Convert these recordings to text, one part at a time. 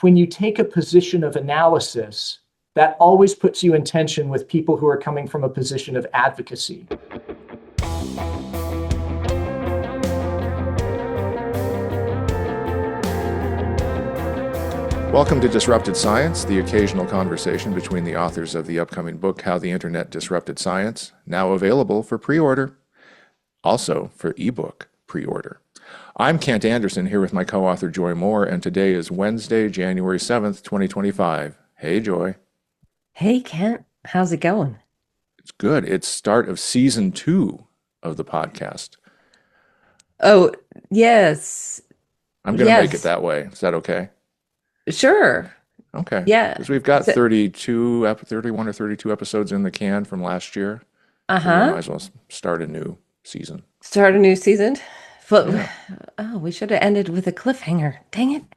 when you take a position of analysis, that always puts you in tension with people who are coming from a position of advocacy. Welcome to Disrupted Science, the occasional conversation between the authors of the upcoming book, How the Internet Disrupted Science, now available for pre-order, also for ebook pre-order. I'm Kent Anderson here with my co-author Joy Moore, and today is Wednesday, January 7th, 2025. Hey, Joy. Hey, Kent. How's it going? It's good. It's start of season 2 of the podcast. Oh, yes. I'm going to make it Yes. that way. Is that okay? Sure. Okay. Yeah. Because we've got So, 31 or 32 episodes in the can from last year. Figure we might uh-huh. as well start a new season. Start a new season. But, Yeah. oh, we should have ended with a cliffhanger. Dang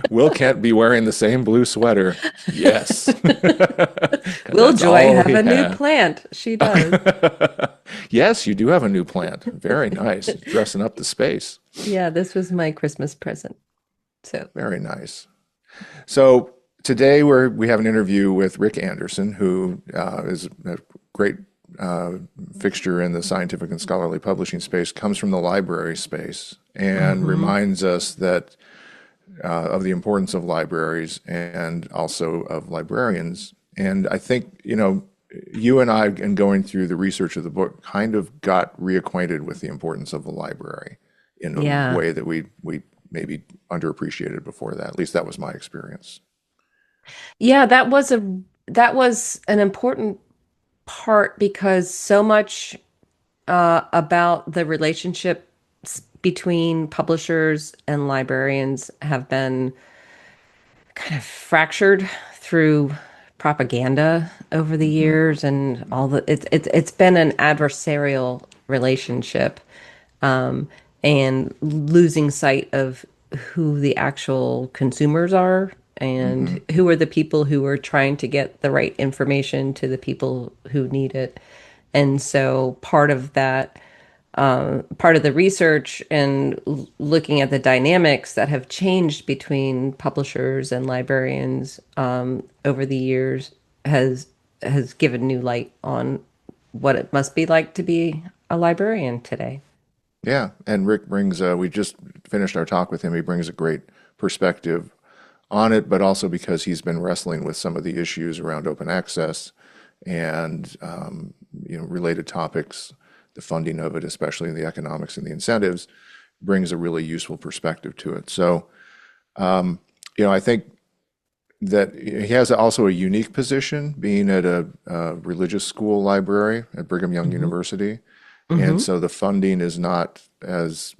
Will Kent be wearing the same blue sweater? Yes. it. Because Will that's Joy all have he a new had. plant? She does. Yes, you do have a new plant. Very nice. Dressing up the space. Yeah, this was my Christmas present. So, Very nice. So today we have an interview with Rick Anderson, who is a great fixture in the scientific and scholarly publishing space, comes from the library space, and hmm reminds us that of the importance of libraries and also of librarians. And I think, you and I, in going through the research of the book, kind of got reacquainted with the importance of the library in a yeah. way that we maybe underappreciated before that. At least that was my experience. Yeah, that was an important part because so much about the relationships between publishers and librarians have been kind of fractured through propaganda over the Hmm. years and all the it's been an adversarial relationship, and losing sight of who the actual consumers are Hmm. and who are the people who are trying to get the right information to the people who need it. And so part of the research and looking at the dynamics that have changed between publishers and librarians over the years has given new light on what it must be like to be a librarian today. Yeah, and Rick brings, we just finished our talk with him. He brings a great perspective on it, but also because he's been wrestling with some of the issues around open access and related topics, the funding of it, especially the economics and the incentives, brings a really useful perspective to it. So, I think that he has also a unique position being at a religious school library at Brigham Young hmm University. And hmm so the funding is not as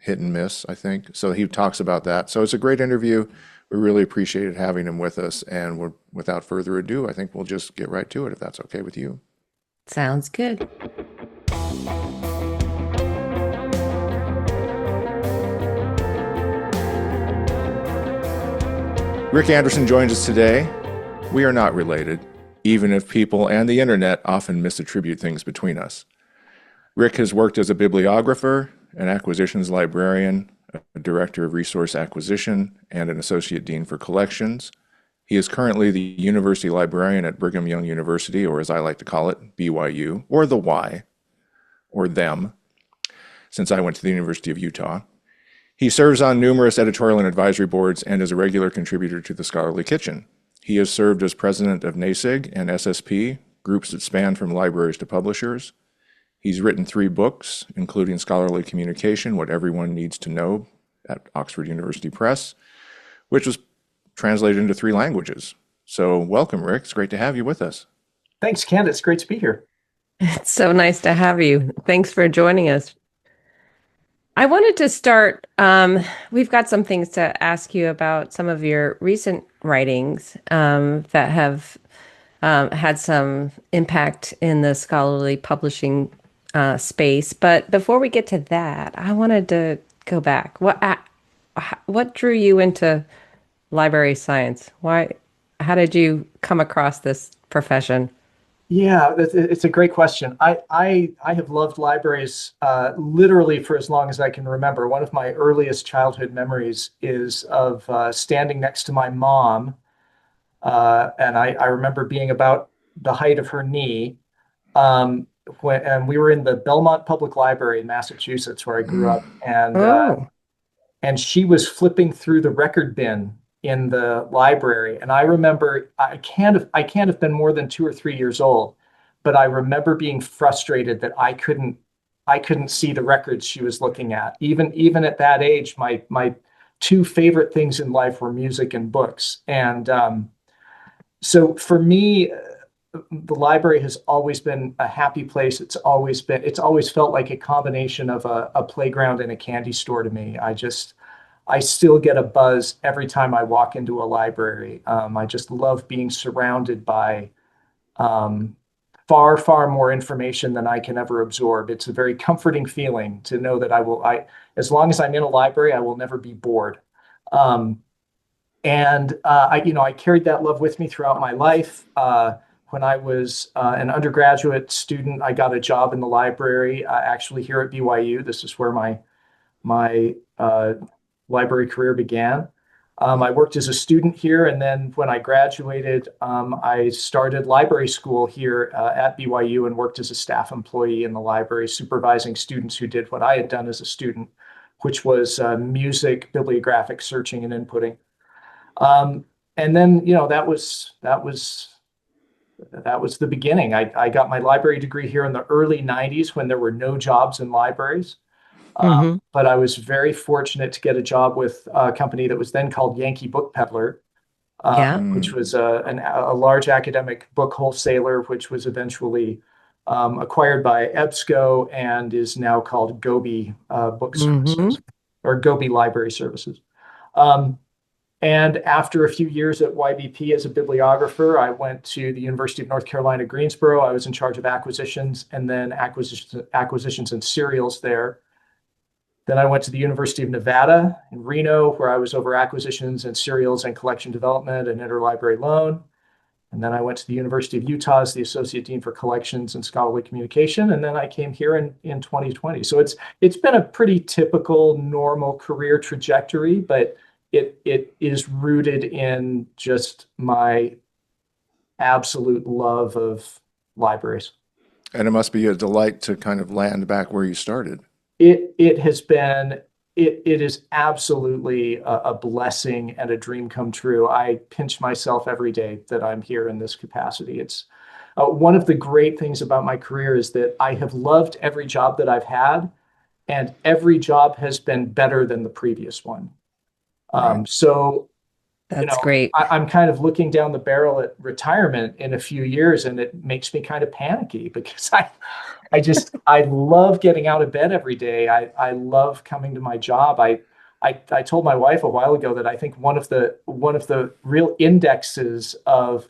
hit and miss, I think. So he talks about that. So it's a great interview. We really appreciated having him with us. And without further ado, I think we'll just get right to it, if that's okay with you. Sounds good. Rick Anderson joins us today. We are not related, even if people and the internet often misattribute things between us. Rick has worked as a bibliographer, an acquisitions librarian, a director of resource acquisition, and an associate dean for collections. He is currently the University Librarian at Brigham Young University, or as I like to call it, BYU, or the Y, or them, since I went to the University of Utah. He serves on numerous editorial and advisory boards and is a regular contributor to the Scholarly Kitchen. He has served as president of NASIG and SSP, groups that span from libraries to publishers. He's written 3 books, including Scholarly Communication, What Everyone Needs to Know at Oxford University Press, which was translated into 3 languages. So welcome, Rick. It's great to have you with us. Thanks, Ken. It's great to be here. It's so nice to have you. Thanks for joining us. I wanted to start. We've got some things to ask you about some of your recent writings that have had some impact in the scholarly publishing space. But before we get to that, I wanted to go back. What drew you into library science? Why? How did you come across this profession? Yeah, it's a great question. I have loved libraries literally for as long as I can remember. One of my earliest childhood memories is of standing next to my mom, and I remember being about the height of her knee. Um, and we were in the Belmont Public Library in Massachusetts, where I grew up, Oh. and she was flipping through the record bin in the library. And I remember I can't have been more than 2 or 3 years old, but I remember being frustrated that I couldn't see the records she was looking at. Even at that age, my two favorite things in life were music and books. And so for me, the library has always been a happy place. It's always felt like a combination of a playground and a candy store to me. I still get a buzz every time I walk into a library. I just love being surrounded by um, far, far more information than I can ever absorb. It's a very comforting feeling to know that as long as I'm in a library, I will never be bored. Um, and I carried that love with me throughout my life. When I was an undergraduate student, I got a job in the library, actually here at BYU. This is where my library career began. I worked as a student here, and then when I graduated, I started library school here at BYU and worked as a staff employee in the library, supervising students who did what I had done as a student, which was music, bibliographic searching, and inputting. Um, and then, that was the beginning. I got my library degree here in the early 90s when there were no jobs in libraries. Hmm. But I was very fortunate to get a job with a company that was then called Yankee Book Peddler, Yeah. which was a large academic book wholesaler, which was eventually acquired by EBSCO and is now called Gobi Book Hmm. Services or Gobi Library Services. Um, and after a few years at YBP as a bibliographer, I went to the University of North Carolina, Greensboro. I was in charge of acquisitions and then acquisitions and serials there. Then I went to the University of Nevada in Reno, where I was over acquisitions and serials and collection development and interlibrary loan. And then I went to the University of Utah as the Associate Dean for Collections and Scholarly Communication. And then I came here in 2020. So it's been a pretty typical, normal career trajectory, but it is rooted in just my absolute love of libraries. And it must be a delight to kind of land back where you started. It has been it is absolutely a blessing and a dream come true. I pinch myself every day that I'm here in this capacity. It's one of the great things about my career is that I have loved every job that I've had, and every job has been better than the previous one. Right. So That's great. I'm kind of looking down the barrel at retirement in a few years, and it makes me kind of panicky because I love getting out of bed every day. I love coming to my job. I told my wife a while ago that I think one of the real indexes of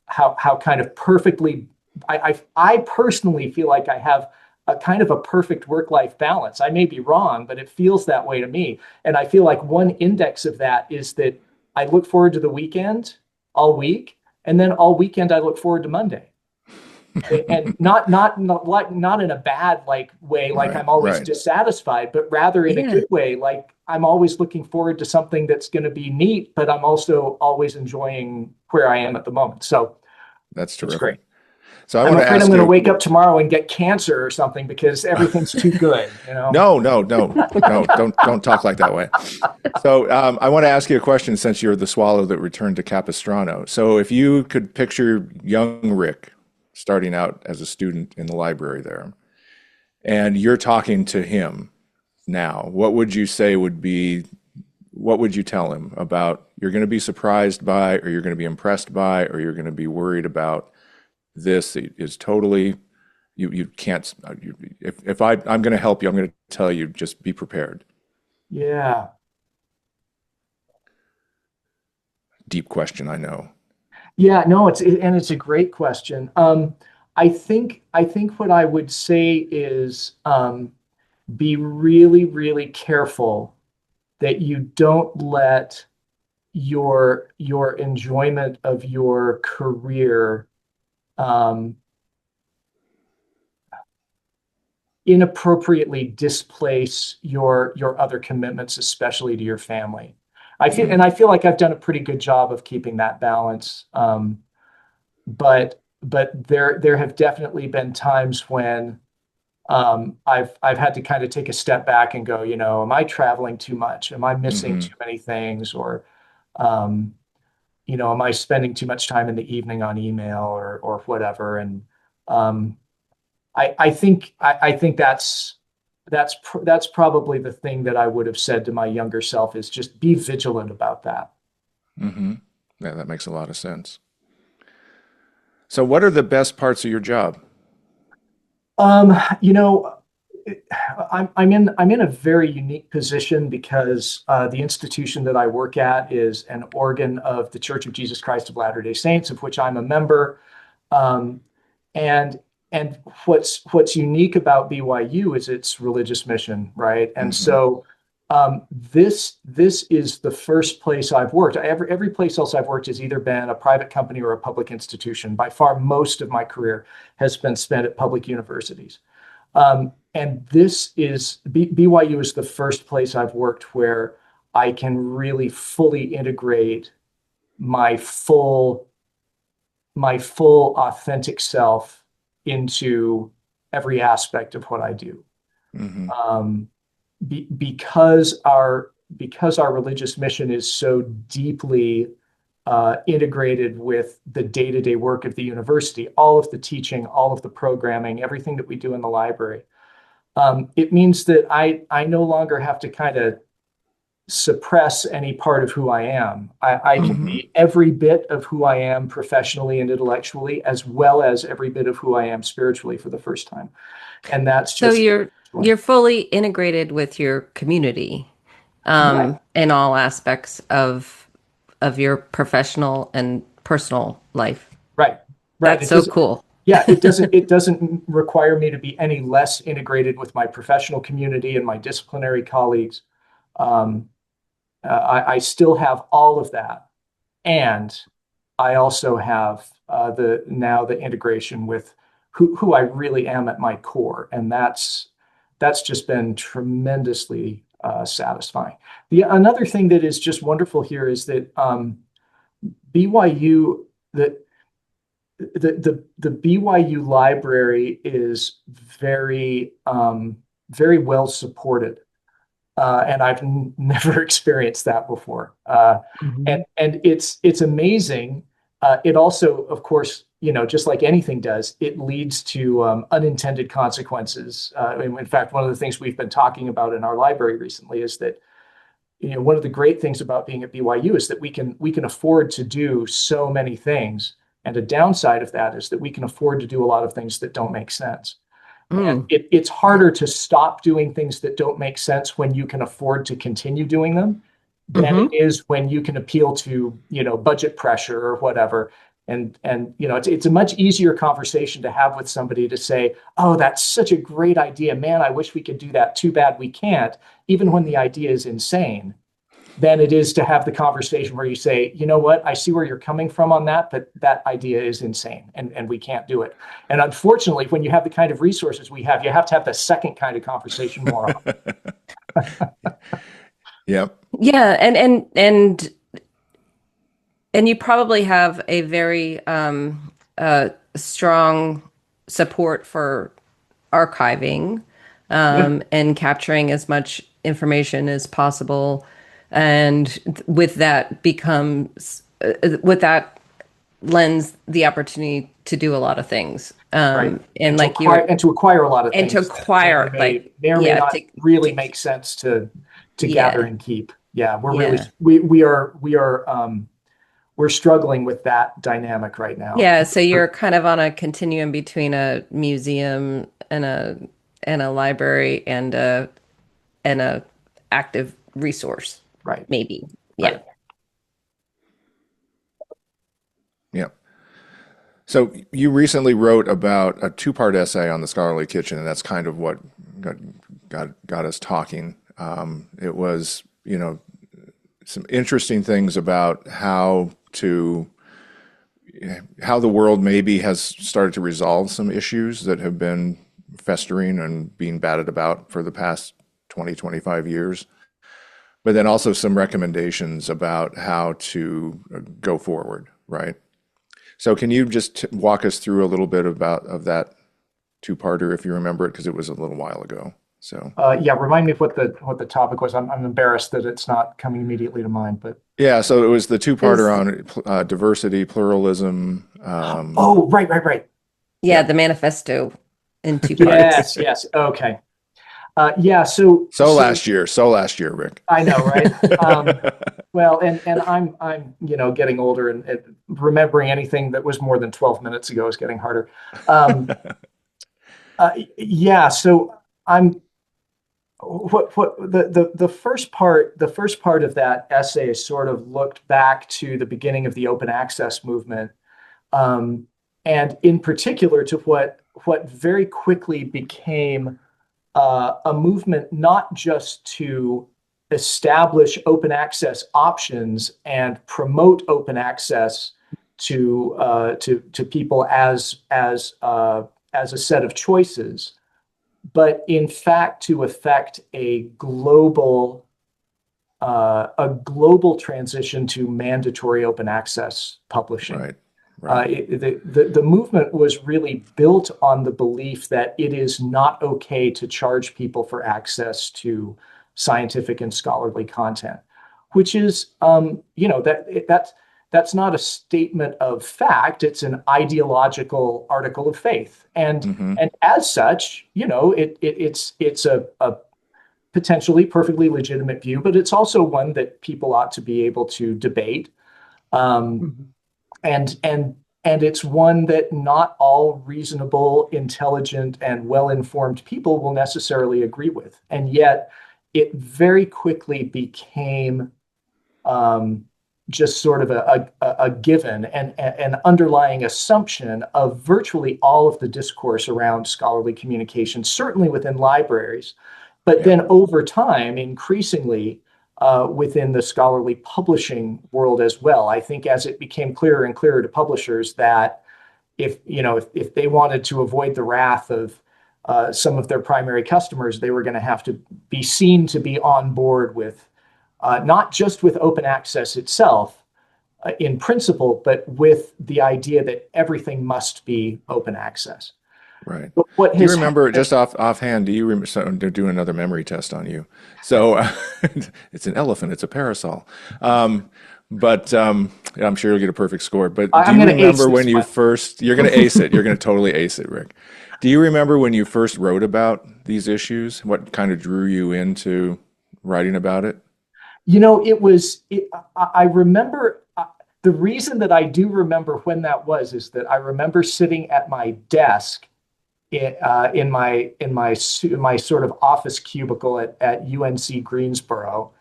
how kind of perfectly I personally feel like I have a kind of a perfect work-life balance. I may be wrong, but it feels that way to me. And I feel like one index of that is that I look forward to the weekend all week, and then all weekend I look forward to Monday. And not in a bad way, like Right. I'm always Right. dissatisfied, but rather in a Yeah. good way, like I'm always looking forward to something that's going to be neat, but I'm also always enjoying where I am at the moment. So That's it's great. terrific. So I I'm want to afraid I'm ask going to you. wake up tomorrow and get cancer or something because everything's too good. No, no, no, no. Don't talk like that way. So I want to ask you a question since you're the swallow that returned to Capistrano. So if you could picture young Rick starting out as a student in the library there, and you're talking to him now, what would you say would be, what would you tell him about you're going to be surprised by, or you're going to be impressed by, or you're going to be worried about this is totally, you can't, if I'm going to help you, I'm going to tell you, just be prepared. Yeah. Deep question, I know. Yeah, no, it's a great question. I think what I would say is be really, really careful that you don't let your enjoyment of your career inappropriately displace your other commitments, especially to your family. I feel like I've done a pretty good job of keeping that balance. But there have definitely been times when I've had to kind of take a step back and go, am I traveling too much? Am I missing Mm-hmm. too many things? Or, um, am I spending too much time in the evening on email or whatever? And um, I think that's probably the thing that I would have said to my younger self is just be vigilant about that. Mm-hmm. Yeah, that makes a lot of sense. So, what are the best parts of your job? Um, you know, I'm in a very unique position because the institution that I work at is an organ of the Church of Jesus Christ of Latter-day Saints, of which I'm a member. Um, and and what's unique about BYU is its religious mission, right? And Mm-hmm. so this is the first place I've worked. Every place else I've worked has either been a private company or a public institution. By far, most of my career has been spent at public universities. And BYU is the first place I've worked where I can really fully integrate my full authentic self into every aspect of what I do. Mm-hmm. Um, because our religious mission is so deeply integrated with the day-to-day work of the university, all of the teaching, all of the programming, everything that we do in the library. It means that I no longer have to kind of suppress any part of who I am. I can Mm-hmm. be every bit of who I am professionally and intellectually, as well as every bit of who I am spiritually for the first time. And that's So just, you're fully integrated with your community, right, in all aspects of your professional and personal life. right, right. That's so cool. Yeah, it doesn't require me to be any less integrated with my professional community and my disciplinary colleagues. Um, I still have all of that, and I also have the integration with who I really am at my core, and that's just been tremendously satisfying. Another thing that is just wonderful here is that BYU the BYU library is very well supported, and I've never experienced that before. Mhm. And it's amazing. It also, of course, just like anything does, it leads to unintended consequences. In fact, one of the things we've been talking about in our library recently is that one of the great things about being at BYU is that we can afford to do so many things, and a downside of that is that we can afford to do a lot of things that don't make sense. And Mm. it's harder to stop doing things that don't make sense when you can afford to continue doing them than it Hmm. is when you can appeal to, budget pressure or whatever. And it's a much easier conversation to have with somebody to say, "Oh, that's such a great idea, man. I wish we could do that. Too bad we can't," even when the idea is insane, than it is to have the conversation where you say, "You know what? I see where you're coming from on that, but that idea is insane and we can't do it." And unfortunately, when you have the kind of resources we have, you have to have the second kind of conversation more often. Yep. Yeah, and you probably have a very strong support for archiving, Yeah, and capturing as much information as possible, and with that lends the opportunity to do a lot of things, right. and And to like you were, acquire a lot of and to things that may or acquire, may like, may or may yeah, not really to make sense to gather yeah, and keep. Yeah, we're really yeah. we're struggling with that dynamic right now. Yeah, so you're kind of on a continuum between a museum and a library and a active resource, Right, maybe. Yeah. right. Yep. So you recently wrote about a two-part essay on the scholarly kitchen, and that's kind of what got us talking. It was, some interesting things about how the world maybe has started to resolve some issues that have been festering and being batted about for the past 20, 25 years. But then also some recommendations about how to go forward, right? So can you just walk us through a little bit of that two-parter if you remember it, because it was a little while ago. So Yeah, remind me of what the topic was. I'm embarrassed that it's not coming immediately to mind, but yeah, so it was the two-parter Is on diversity, pluralism. oh, right. yeah, Yeah. the manifesto in two parts. Yes. Okay. Yeah. So So last year, Rick. I know, right? Well, and I'm getting older, and remembering anything that was more than 12 minutes ago is getting harder. Um, yeah. So I'm what the first part of that essay sort of looked back to the beginning of the open access movement, um, and in particular to what very quickly became a movement not just to establish open access options and promote open access to people as a set of choices, but in fact to affect a global transition to mandatory open access publishing. Right, right, The movement was really built on the belief that it is not okay to charge people for access to scientific and scholarly content, which is, that's not a statement of fact. It's an ideological article of faith, and hmm and as such, it's a potentially perfectly legitimate view, but it's also one that people ought to be able to debate. Um, Mhm. and it's one that not all reasonable, intelligent, and well-informed people will necessarily agree with. And yet, it very quickly became um, just sort of a given and an underlying assumption of virtually all of the discourse around scholarly communication, certainly within libraries, but Yeah, then over time, increasingly within the scholarly publishing world as well. I think as it became clearer and clearer to publishers that if they wanted to avoid the wrath of some of their primary customers, they were going to have to be seen to be on board with not just with open access itself in principle, but with the idea that everything must be open access. right. But what Do you has remember, happened? just offhand, do you remember, so they're doing another memory test on you. So it's an elephant, it's a parasol. But I'm sure you'll get a perfect score. But do I'm you going to ace remember when this you one. first, you're going to ace it. You're going to totally ace it, Rick. Do you remember when you first wrote about these issues? What kind of drew you into writing about it? I remember the reason that I do remember when that was is that I remember sitting at my desk in my sort of office cubicle at UNC Greensboro.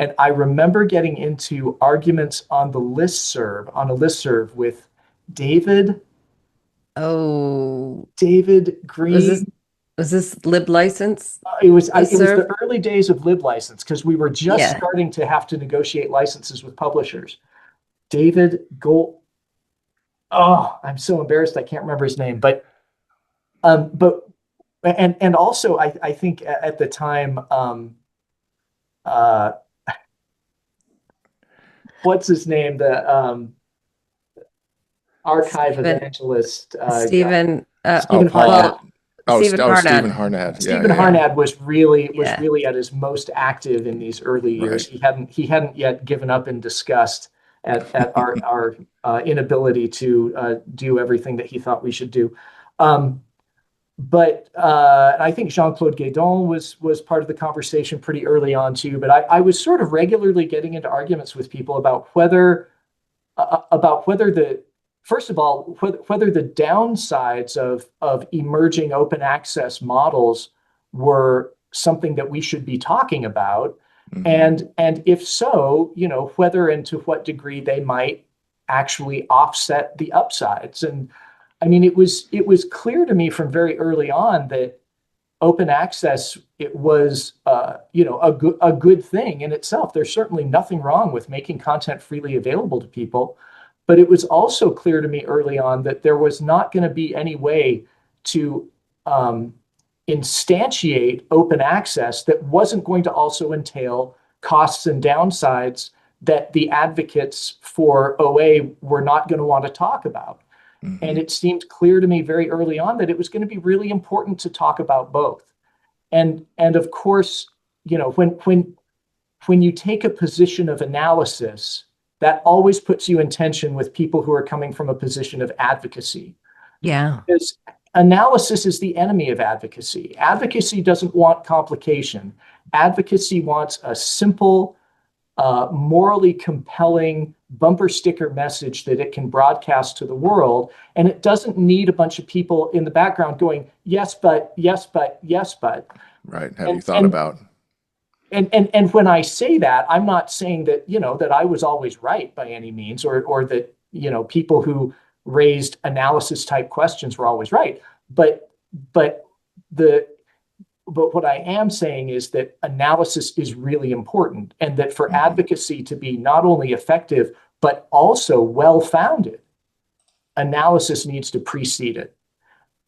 And I remember getting into arguments on a listserv with David, Oh, David was this Green. was this lib license It was the listserv? early days of LibLicense because we were just Yeah. starting to have to negotiate licenses with publishers. David Gold. Oh, I'm so embarrassed. I can't remember his name, but and also I think at the time, uh, what's his name? The archive Stephen evangelist guy, Stephen Oh, Stephen Paul. Harnad. well, Stephen Stephen Harnad. Harnad. Yeah, Stephen yeah, yeah. Harnad was Yeah. really at his most active in these early years. Right. He hadn't yet given up in disgust at our inability to do everything that he thought we should do. Um, but I think Jean-Claude Guédon was part of the conversation pretty early on too. But I was sort of regularly getting into arguments with people about whether the first of all whether the downsides of emerging open access models were something that we should be talking about, hmm and if so, whether and to what degree they might actually offset the upsides. And I mean, it was clear to me from very early on that open access, it was a good thing in itself. There's certainly nothing wrong with making content freely available to people, but it was also clear to me early on that there was not going to be any way to instantiate open access that wasn't going to also entail costs and downsides that the advocates for OA were not going to want to talk about. Mm-hmm. And it seemed clear to me very early on that it was going to be really important to talk about both. And of course, when you take a position of analysis, that always puts you in tension with people who are coming from a position of advocacy. Yeah. Because analysis is the enemy of advocacy. Advocacy doesn't want complication. Advocacy wants a simple, morally compelling bumper sticker message that it can broadcast to the world. And it doesn't need a bunch of people in the background going, yes, but, yes, but, yes, but. Right. Have you thought about? And when I say that, I'm not saying that, that I was always right by any means, or that, people who raised analysis type questions were always right. But what I am saying is that analysis is really important, and that for advocacy to be not only effective, but also well-founded, analysis needs to precede it.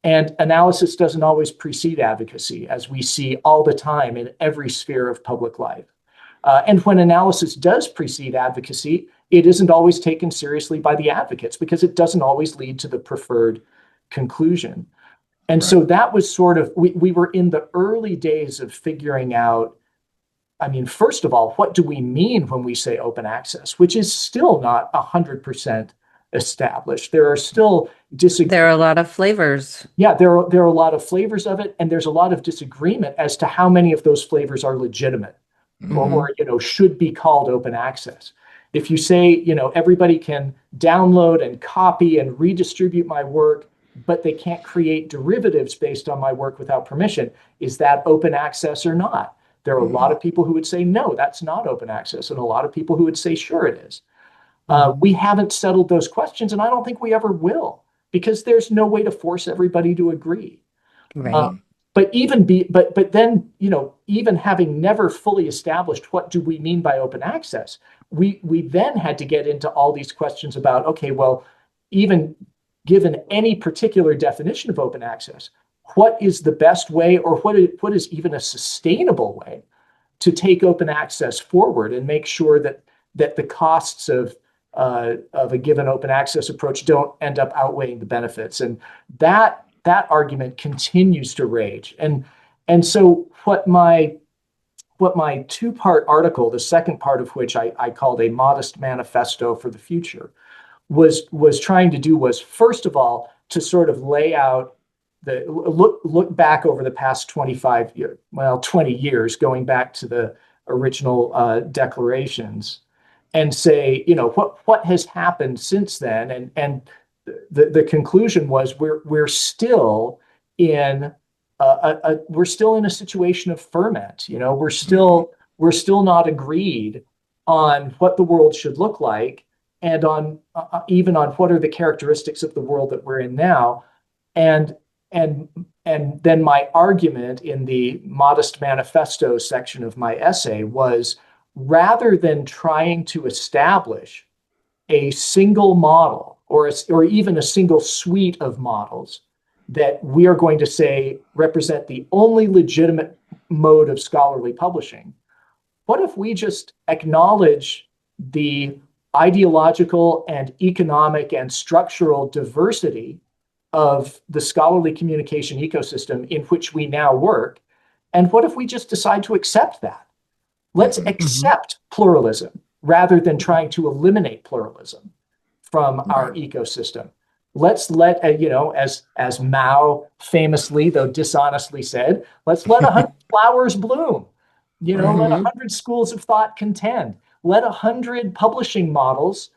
And analysis doesn't always precede advocacy, as we see all the time in every sphere of public life. And when analysis does precede advocacy, it isn't always taken seriously by the advocates because it doesn't always lead to the preferred conclusion. And so that was sort of, we were in the early days of figuring out, first of all, what do we mean when we say open access, which is still not 100% established. There are still disagreements. There are a lot of flavors. Yeah, there are a lot of flavors of it, and there's a lot of disagreement as to how many of those flavors are legitimate or should be called open access. If you say, everybody can download and copy and redistribute my work, but they can't create derivatives based on my work without permission, is that open access or not? There are a lot of people who would say, no, that's not open access, and a lot of people who would say, sure, it is. We haven't settled those questions, and I don't think we ever will, because there's no way to force everybody to agree. Right. But then, even having never fully established what do we mean by open access, we then had to get into all these questions about, okay, well, even given any particular definition of open access, what is the best way, or what is even a sustainable way to take open access forward and make sure that the costs of a given open access approach don't end up outweighing the benefits. And that argument continues to rage. And so what my two-part article, the second part of which I called a modest manifesto for the future, was trying to do was, first of all, to sort of lay out look back over the past 20 years, going back to the original declarations, and say, what has happened since then. And the conclusion was we're still in a situation of ferment. We're still not agreed on what the world should look like, and on even on what are the characteristics of the world that we're in now. And then my argument in the modest manifesto section of my essay was, rather than trying to establish a single model or even a single suite of models that we are going to say represent the only legitimate mode of scholarly publishing, what if we just acknowledge the ideological and economic and structural diversity of the scholarly communication ecosystem in which we now work? And what if we just decide to accept that? Let's accept pluralism rather than trying to eliminate pluralism from our ecosystem. Let's let, as Mao famously, though dishonestly, said, let's let 100 flowers bloom. Let 100 schools of thought contend. Let 100 publishing models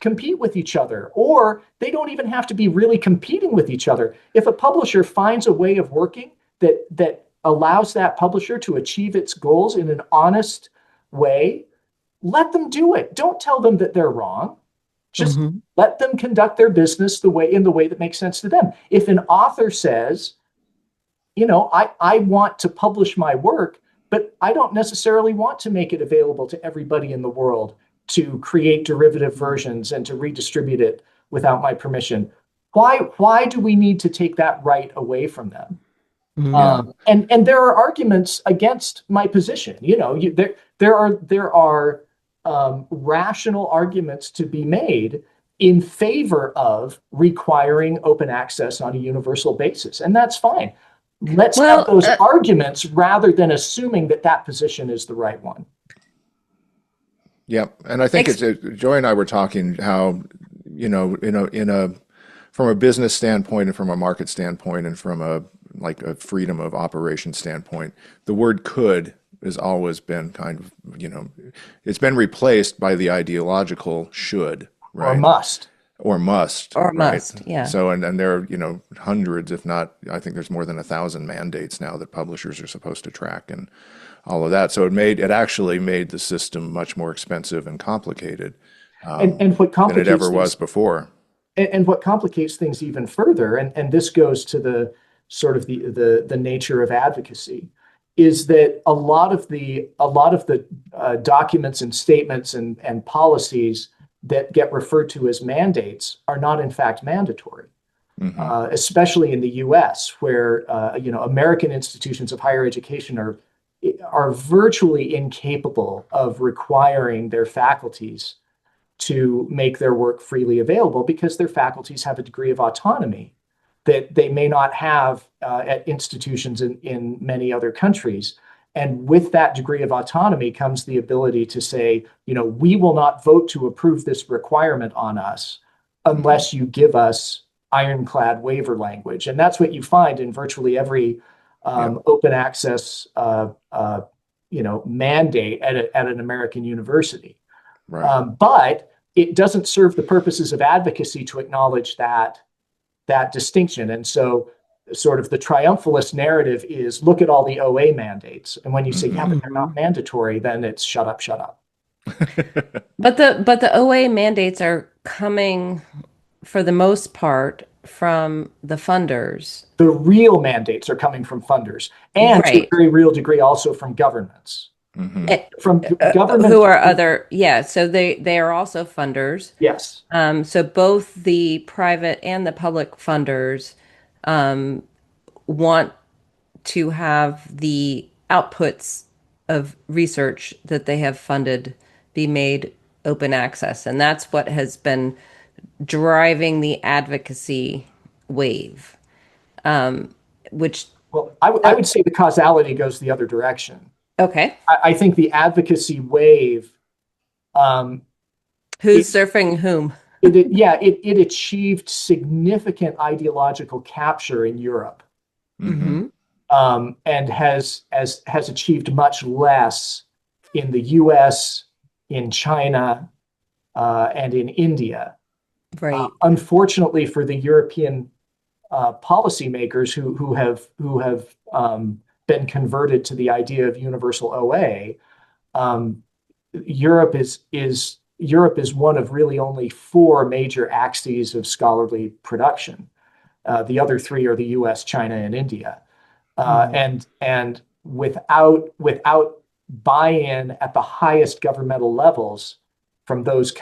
compete with each other, or they don't even have to be really competing with each other. If a publisher finds a way of working that allows that publisher to achieve its goals in an honest way, let them do it. Don't tell them that they're wrong. Just let them conduct their business in the way that makes sense to them. If an author says, I want to publish my work, but I don't necessarily want to make it available to everybody in the world to create derivative versions and to redistribute it without my permission, why do we need to take that right away from them? Yeah. And there are arguments against my position. There are rational arguments to be made in favor of requiring open access on a universal basis, and that's fine. Let's have Well, those arguments rather than assuming that that position is the right one. Yeah, and I think ex- Joy and I were talking how, from a business standpoint and from a market standpoint and from a freedom of operation standpoint, the word could has always been kind of, it's been replaced by the ideological should, Or right? must. Or must, or right? must, yeah. So, and there are, hundreds, if not, I think there's more than 1,000 mandates now that publishers are supposed to track and all of that. So it actually made the system much more expensive and complicated And what than it ever complicates was things before. and what complicates things even further, and this goes to the sort of the nature of advocacy, is that a lot of the documents and statements and policies that get referred to as mandates are not in fact mandatory, Hmm. especially in the U.S., where American institutions of higher education are virtually incapable of requiring their faculties to make their work freely available because their faculties have a degree of autonomy that they may not have at institutions in many other countries. And with that degree of autonomy comes the ability to say, we will not vote to approve this requirement on us unless you give us ironclad waiver language. And that's what you find in virtually every Yeah, open access mandate at an American university. right. But it doesn't serve the purposes of advocacy to acknowledge that distinction. And so sort of the triumphalist narrative is look at all the OA mandates. And when you say, yeah, Hmm. but they're not mandatory, then it's shut up, shut up. But the OA mandates are coming for the most part from the funders. The real mandates are coming from funders and to a Right. very real degree also from governments. Hmm. Eh, From who governments, are other, yeah, so they are also funders. yes. So both the private and the public funders want to have the outputs of research that they have funded be made open access. And that's what has been driving the advocacy wave, which, Well, I would say the causality goes the other direction. okay, I think the advocacy wave, um, who's it, surfing whom? it achieved significant ideological capture in Europe, Hmm. Hmm. and has achieved much less in the U.S., in China, and in India. Right. Unfortunately for the European policymakers who have been converted to the idea of universal OA, um, Europe is one of really only four major axes of scholarly production. The other three are the U.S., China, and India. Mm. And without buy-in at the highest governmental levels from those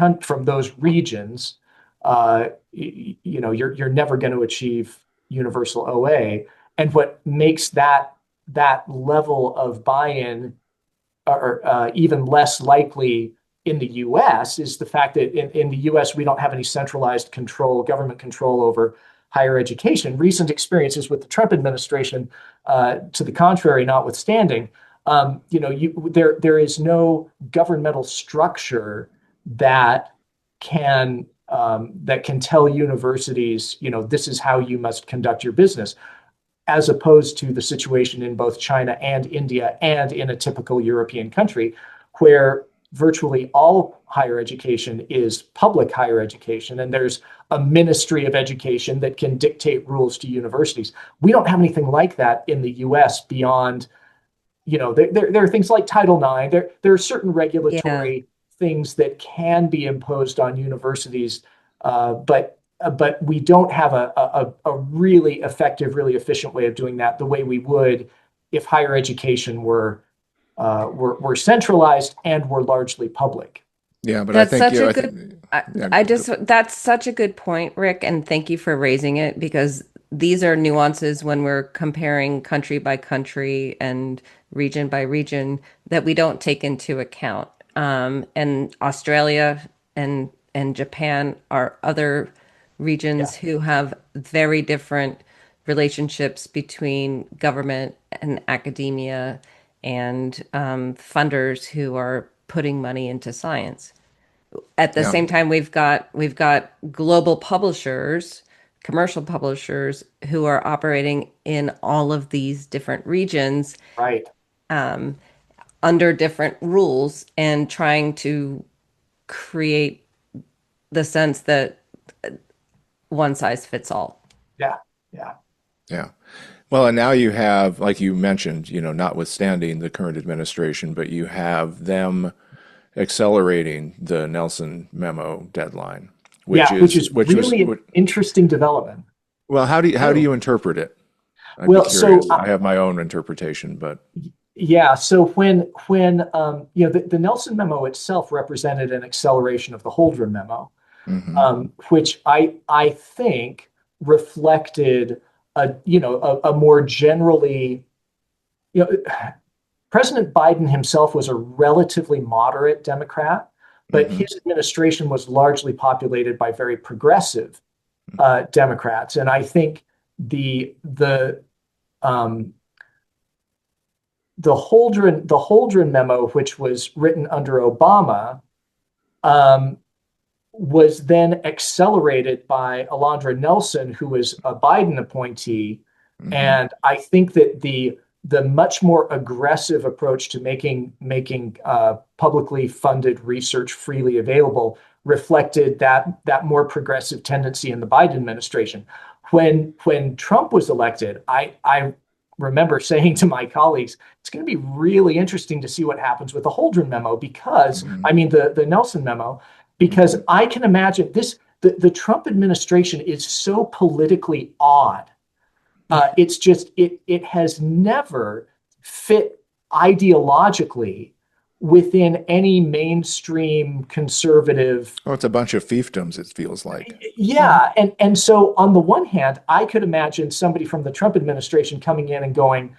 regions, you're never going to achieve universal OA. And what makes that level of buy-in or even less likely in the U.S. is the fact that in the U.S. we don't have any centralized government control over higher education. Recent experiences with the Trump administration, to the contrary, notwithstanding, there is no governmental structure that can tell universities, this is how you must conduct your business, as opposed to the situation in both China and India and in a typical European country, where virtually all higher education is public higher education, and there's a ministry of education that can dictate rules to universities. We don't have anything like that in the US beyond, there are things like Title IX. There are certain Yeah. regulatory things that can be imposed on universities, but we don't have a really effective, really efficient way of doing that the way we would if higher education were centralized and were largely public. Yeah, but I That's think, such a good, yeah, that's such a good point, Rick, and thank you for raising it because these are nuances when we're comparing country by country and region by region that we don't take into account. And Australia and Japan are other Yeah, regions who have very different relationships between government and academia and funders who are putting money into science. At the Yeah. same time, we've got global publishers, commercial publishers who are operating in all of these different regions right. under different rules and trying to create the sense that one size fits all. Yeah, yeah, Yeah. Well, and now you have, like you mentioned, notwithstanding the current administration, but you have them accelerating the Nelson memo deadline, yeah, which is which was, really an interesting development. well, how do Really. you interpret it? I'd be Well, so curious. I have my own interpretation, but yeah, so the Nelson memo itself represented an acceleration of the Holdren memo, hmm which I think reflected a more generally, you know, President Biden himself was a relatively moderate Democrat, but hmm his administration was largely populated by very progressive Democrats, and I think um, the Holdren memo, which was written under Obama, um, was then accelerated by Alondra Nelson, who was a Biden appointee. hmm And I think that the much more aggressive approach to making publicly funded research freely available reflected that more progressive tendency in the Biden administration. When Trump was elected, I remember saying to my colleagues, it's going to be really interesting to see what happens with the Holdren memo because hmm I mean the Nelson memo, because hmm I can imagine the Trump administration is so politically odd. It's just it has never fit ideologically within any mainstream conservative. Oh, it's a bunch of fiefdoms, it feels like. Yeah, and so on the one hand, I could imagine somebody from the Trump administration coming in and going,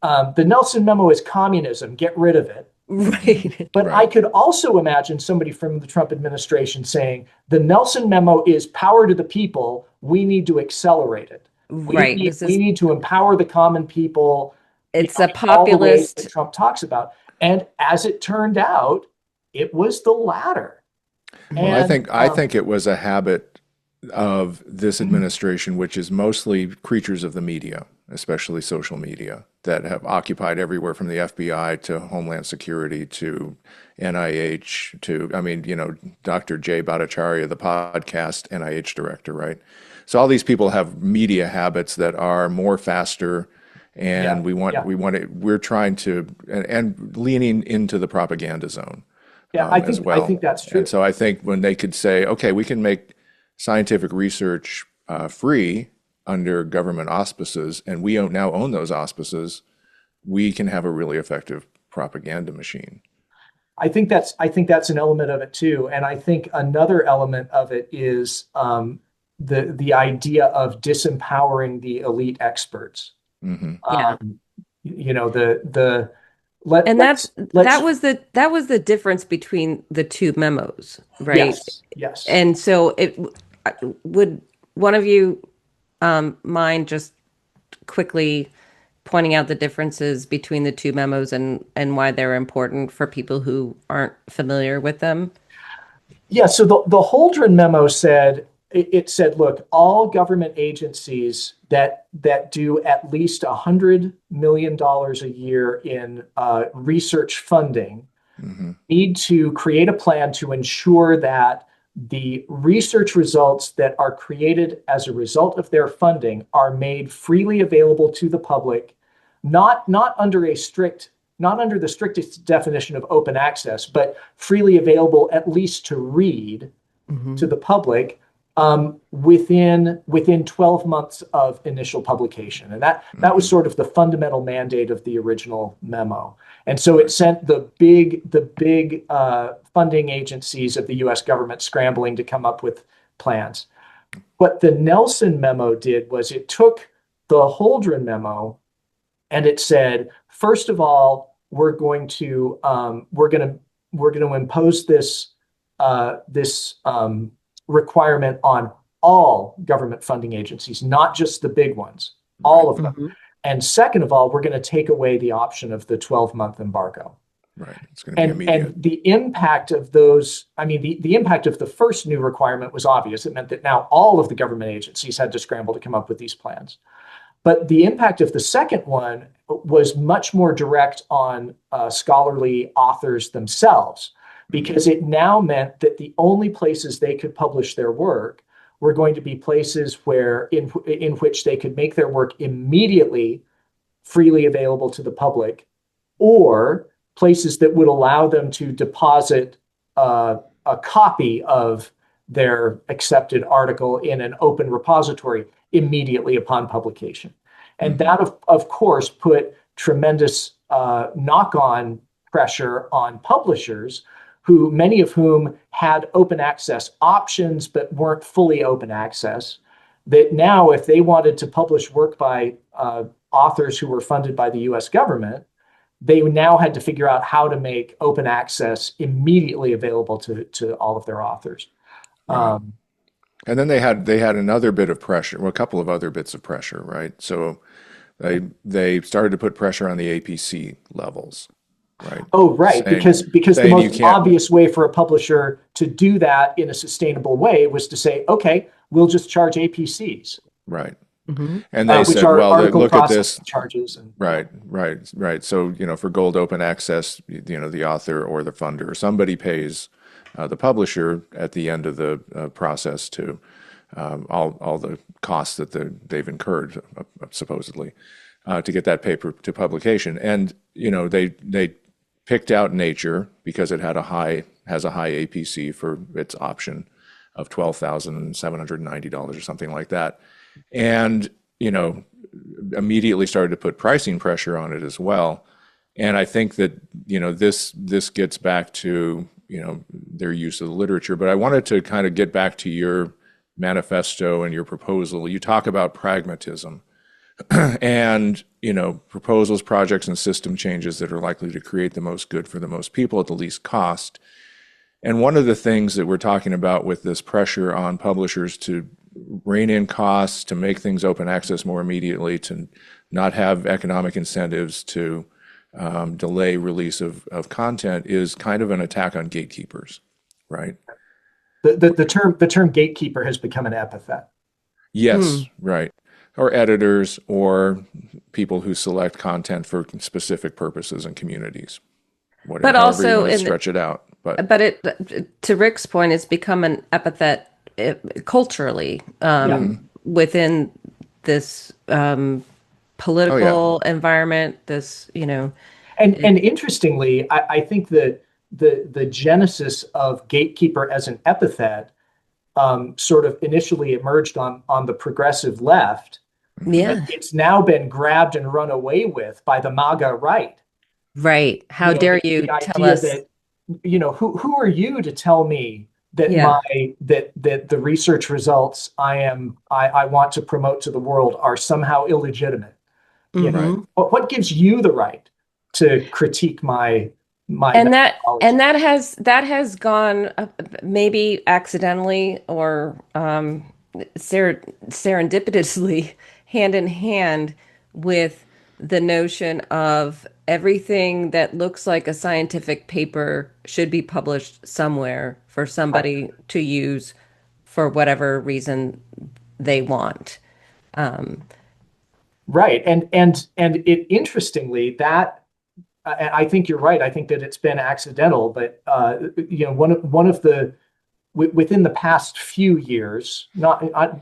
the Nelson memo is communism, get rid of it. Right. But I Right. could also imagine somebody from the Trump administration saying the Nelson memo is power to the people. We need to accelerate it. We Right. need we need to empower the common people, It's a in all the ways that populist. Trump talks about. And as it turned out, it was the latter. Well, I And think I think it was a habit of this administration, which is mostly creatures of the media, especially social media, that have occupied everywhere from the FBI to Homeland Security to NIH to, I mean, Dr. Jay Bhattacharya, the podcast NIH director, right? So all these people have media habits that are more faster, yeah, and yeah, we're trying to, and leaning into the propaganda zone yeah. as I well. think that's And true. so I think when they could say, okay, we can make scientific research free under government auspices, and we now own those auspices, we can have a really effective propaganda machine. I think that's an element of it too, and I think another element of it is the idea of disempowering the elite experts. hmm Yeah. Um, the let And let's that let's was the difference between the two memos, right? yes, yes. And so it would one of you mind just quickly pointing out the differences between the two memos and why they're important for people who aren't familiar with them? Yeah, so the Holdren memo said it said, look, all government agencies that do at least $100 million a year in research funding hmm need to create a plan to ensure that the research results that are created as a result of their funding are made freely available to the public, not under a strict not under the strictest definition of open access, but freely available at least to read to Hmm. the public within 12 months of initial publication. And that was hmm sort of the fundamental mandate of the original memo. And so it sent the big funding agencies of the US government scrambling to come up with plans. What the Nelson memo did was it took the Holdren memo and it said, first of all, we're going to impose this requirement on all government funding agencies, not just the big ones, all of them. Mm-hmm. And second of all, we're going to take away the option of the 12-month embargo. Right. It's going to be immediate. And the impact of those, I mean, the impact of the first new requirement was obvious. It meant that now all of the government agencies had to scramble to come up with these plans. But the impact of the second one was much more direct on scholarly authors themselves, because it now meant that the only places they could publish their work were going to be places where in which they could make their work immediately freely available to the public, or places that would allow them to deposit a copy of their accepted article in an open repository immediately upon publication. And that, of course, put tremendous knock-on pressure on publishers, who many of whom had open access options but weren't fully open access, that now if they wanted to publish work by authors who were funded by the US government, they now had to figure out how to make open access immediately available to all of their authors. Right. And then they had another bit of pressure, well, a couple of other bits of pressure, right? So they started to put pressure on the APC levels, right? Oh, right, Saying, because the saying most obvious way for a publisher to do that in a sustainable way was to say, okay, we'll just charge APCs. Right. Mm-hmm. And they which said, are well, article look at this. processing charges. And, Right. So, for gold open access, the author or the funder or somebody pays the publisher at the end of the process to all the costs that they've incurred, supposedly, to get that paper to publication. And, they picked out Nature because it has a high APC for its option of $12,790 or something like that. And, immediately started to put pricing pressure on it as well. And I think that, this gets back to, their use of the literature. But I wanted to kind of get back to your manifesto and your proposal. You talk about pragmatism and, proposals, projects, and system changes that are likely to create the most good for the most people at the least cost. And one of the things that we're talking about with this pressure on publishers to rein in costs, to make things open access more immediately, to not have economic incentives to delay release of content, is kind of an attack on gatekeepers, right? the term gatekeeper has become an epithet. Yes, right. Or editors, or people who select content for specific purposes and communities. Whatever, But also, however you want to stretch it out. but it, to Rick's point, it's become an epithet culturally within this political environment. This, And interestingly, I think that the genesis of gatekeeper as an epithet sort of initially emerged on the progressive left. Yeah. But it's now been grabbed and run away with by the MAGA right. Right. How dare you tell us that, who are you to tell me that that the research results I want to promote to the world are somehow illegitimate? What gives you the right to critique my and that has gone maybe accidentally or serendipitously hand in hand with the notion of everything that looks like a scientific paper should be published somewhere for somebody to use for whatever reason they want. Right. And it interestingly, that I think you're right. I think that it's been accidental, but one of the within the past few years,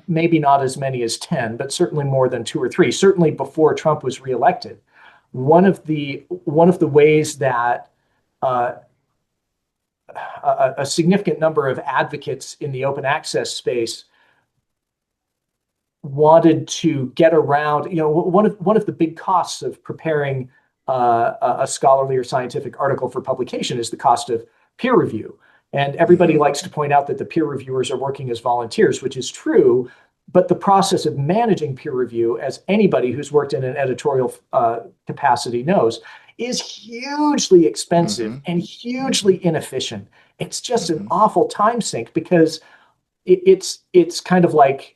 maybe not as many as 10, but certainly more than 2 or 3, certainly before Trump was reelected, one of the ways that a significant number of advocates in the open access space wanted to get around, one of the big costs of preparing a scholarly or scientific article for publication is the cost of peer review. And everybody likes to point out that the peer reviewers are working as volunteers, which is true. But the process of managing peer review, as anybody who's worked in an editorial capacity knows, is hugely expensive and hugely inefficient. It's just an awful time sink because it's kind of like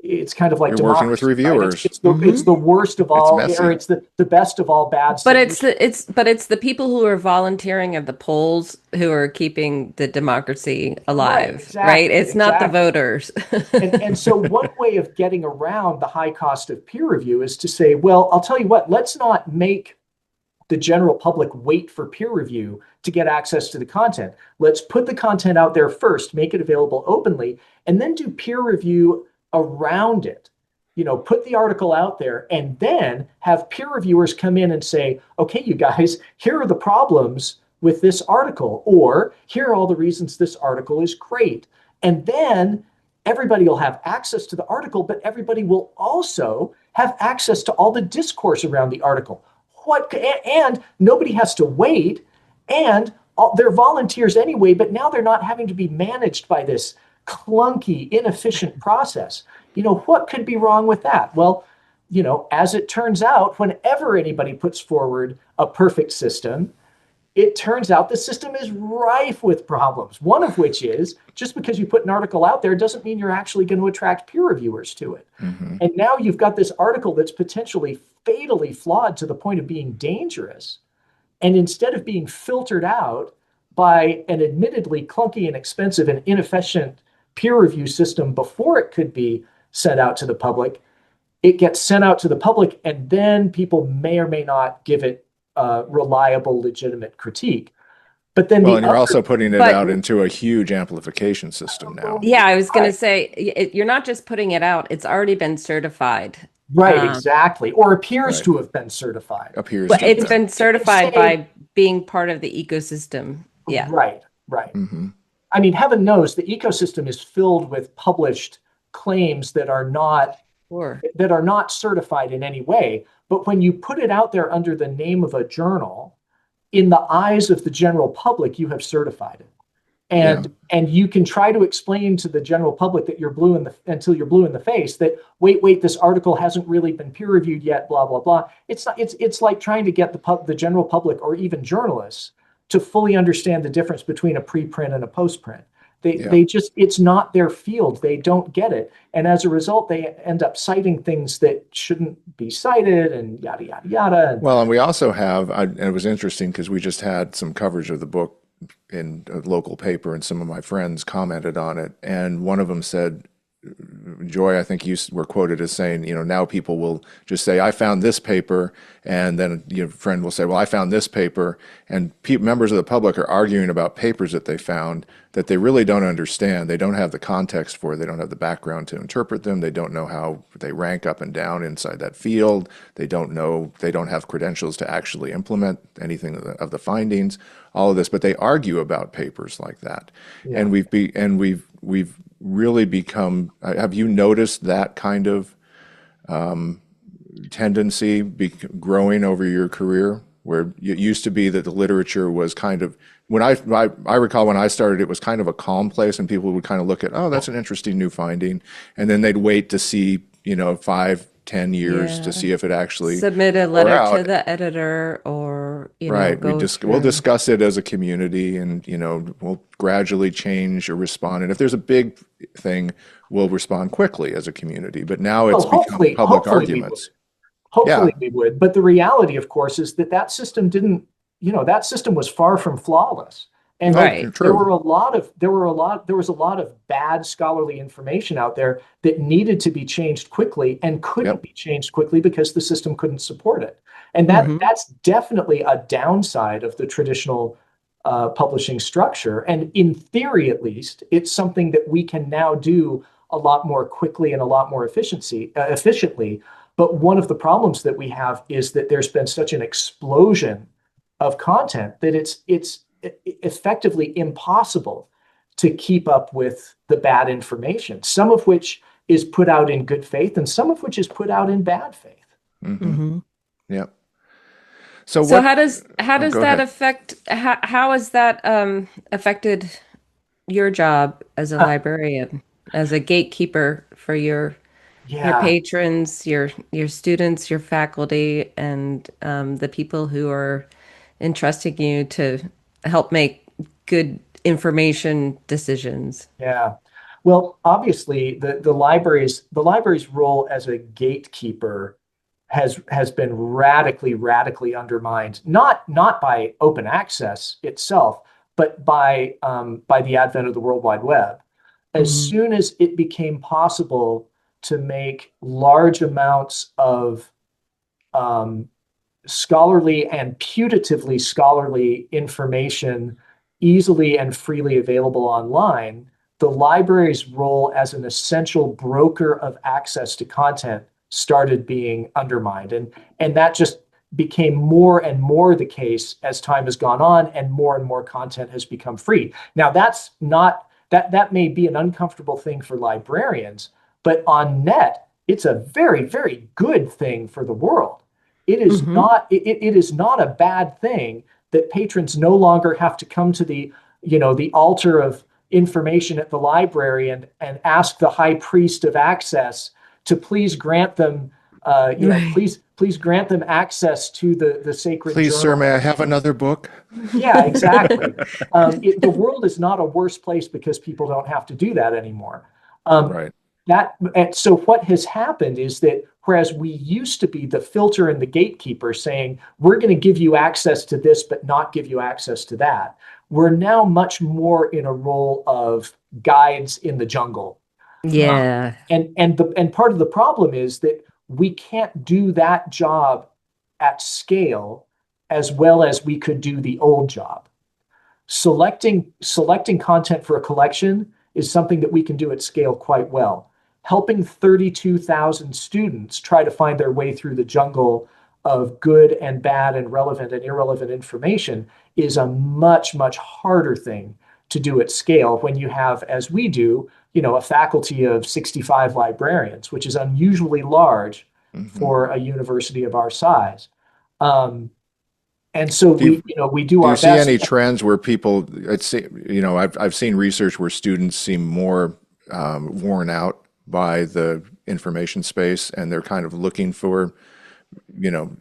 You're working with democracy, right? reviewers. It's the worst of all, messy. or it's the best of all bad But solutions. it's the people who are volunteering at the polls who are keeping the democracy Right, alive, right? exactly, It's not the exactly. voters. And so one way of getting around the high cost of peer review is to say, well, I'll tell you what, let's not make the general public wait for peer review to get access to the content. Let's put the content out there first, make it available openly, and then do peer review around it. Put the article out there and then have peer reviewers come in and say, okay, you guys, here are the problems with this article, or here are all the reasons this article is great. And then everybody will have access to the article, but everybody will also have access to all the discourse around the article. And nobody has to wait, and they're volunteers anyway, but now they're not having to be managed by this clunky, inefficient process. What could be wrong with that? Well, as it turns out, whenever anybody puts forward a perfect system, it turns out the system is rife with problems. One of which is just because you put an article out there doesn't mean you're actually going to attract peer reviewers to it. And now you've got this article that's potentially fatally flawed to the point of being dangerous. And instead of being filtered out by an admittedly clunky and expensive and inefficient peer review system before it could be sent out to the public, it gets sent out to the public, and then people may or may not give it reliable, legitimate critique. But then Well, and you're also putting it out into a huge amplification system now. Yeah, I was going to say, you're not just putting it out, it's already been certified. Right, exactly. Or appears to have been certified. It's been certified by being part of the ecosystem. Yeah. Right. I mean, heaven knows the ecosystem is filled with published claims that are not certified in any way. But when you put it out there under the name of a journal, in the eyes of the general public, you have certified it. And you can try to explain to the general public that until you're blue in the face that wait, this article hasn't really been peer reviewed yet, blah blah blah. It's like trying to get the general public or even journalists to fully understand the difference between a preprint and a postprint. It's not their field. They don't get it. And as a result, they end up citing things that shouldn't be cited and yada, yada, yada. Well, and we also have, and it was interesting because we just had some coverage of the book in a local paper and some of my friends commented on it. And one of them said, Joy, I think you were quoted as saying, now people will just say, I found this paper. And then your friend will say, well, I found this paper. And members of the public are arguing about papers that they found that they really don't understand. They don't have the context for it. They don't have the background to interpret them. They don't know how they rank up and down inside that field. They don't have credentials to actually implement anything of the findings, all of this. But they argue about papers like that. Yeah. And we've really become, have you noticed that kind of tendency growing over your career, where it used to be that the literature was kind of, when I recall when I started, it was kind of a calm place and people would kind of look at, oh, that's an interesting new finding. And then they'd wait to see, 5-10 years to see if it actually submit a letter to the editor or, right. We'll discuss it as a community and, we'll gradually change or respond. And if there's a big thing, we'll respond quickly as a community. But now it's become public arguments. Hopefully we would. But the reality, of course, is that system didn't, that system was far from flawless. And there was a lot of bad scholarly information out there that needed to be changed quickly and couldn't be changed quickly because the system couldn't support it. And that's definitely a downside of the traditional publishing structure. And in theory, at least, it's something that we can now do a lot more quickly and a lot more efficiently. But one of the problems that we have is that there's been such an explosion of content that it's effectively impossible to keep up with the bad information, some of which is put out in good faith and some of which is put out in bad faith. Yeah. So how does that affect, how has that affected your job as a librarian, as a gatekeeper for your Yeah, patrons, your students, your faculty, and the people who are entrusting you to help make good information decisions. yeah. Well, obviously, the library's role as a gatekeeper has been radically undermined. Not by open access itself, but by the advent of the World Wide Web. As Hmm. soon as it became possible to make large amounts of um, scholarly and putatively scholarly information easily and freely available online, the library's role as an essential broker of access to content started being undermined. And that just became more and more the case as time has gone on and more content has become free. Now, that's not that may be an uncomfortable thing for librarians, but on net, it's a very good thing for the world. Hmm. It is not a bad thing that patrons no longer have to come to the altar of information at the library and ask the high priest of access to please grant them Right. please grant them access to the sacred Please, sir, journal. may I have another book? Yeah, exactly. The world is not a worse place because people don't have to do that anymore. Um, Right. and so what has happened is that whereas we used to be the filter and the gatekeeper saying, we're going to give you access to this, but not give you access to that, we're now much more in a role of guides in the jungle. Yeah. And part of the problem is that we can't do that job at scale as well as we could do the old job. Selecting content for a collection is something that we can do at scale quite well. Helping 32,000 students try to find their way through the jungle of good and bad and relevant and irrelevant information is a much harder thing to do at scale when you have, as we do, a faculty of 65 librarians, which is unusually large Hmm. for a university of our size. Um, and so Do you we do do you our see best. any trends where people? I've seen research where students seem more worn out by the information space, and they're kind of looking for you know